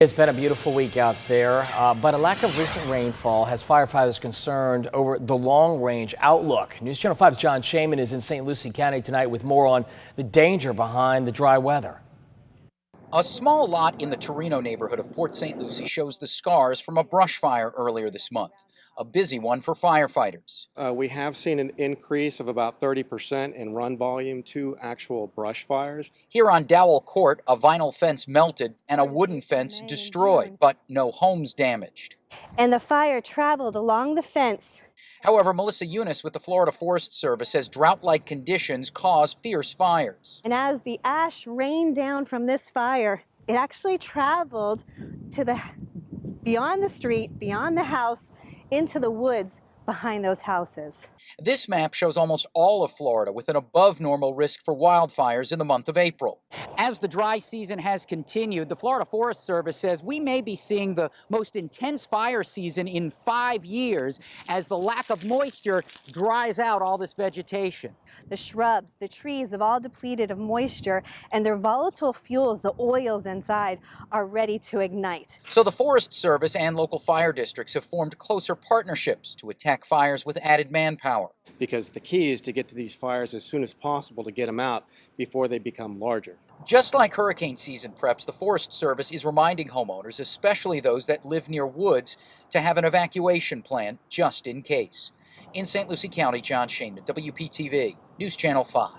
It's been a beautiful week out there, but a lack of recent rainfall has firefighters concerned over the long-range outlook. News Channel 5's John Shaman is in St. Lucie County tonight with more on the danger behind the dry weather. A small lot in the Torino neighborhood of Port St. Lucie shows the scars from a brush fire earlier this month, a busy one for firefighters. We have seen an increase of about 30% in run volume to actual brush fires. Here on Dowell Court, a vinyl fence melted and a wooden fence destroyed, but no homes damaged. And the fire traveled along the fence. However, Melissa Eunice with the Florida Forest Service says drought-like conditions cause fierce fires. And as the ash rained down from this fire, it actually traveled to beyond the street, beyond the house, into the woods behind those houses. This map shows almost all of Florida with an above-normal risk for wildfires in the month of April. As the dry season has continued, the Florida Forest Service says we may be seeing the most intense fire season in 5 years as the lack of moisture dries out all this vegetation. The shrubs, the trees have all depleted of moisture, and their volatile fuels, the oils inside, are ready to ignite. So the Forest Service and local fire districts have formed closer partnerships to attack fires with added manpower. Because the key is to get to these fires as soon as possible to get them out before they become larger. Just like hurricane season preps, the Forest Service is reminding homeowners, especially those that live near woods, to have an evacuation plan just in case. In St. Lucie County, John Shaman, WPTV, News Channel 5.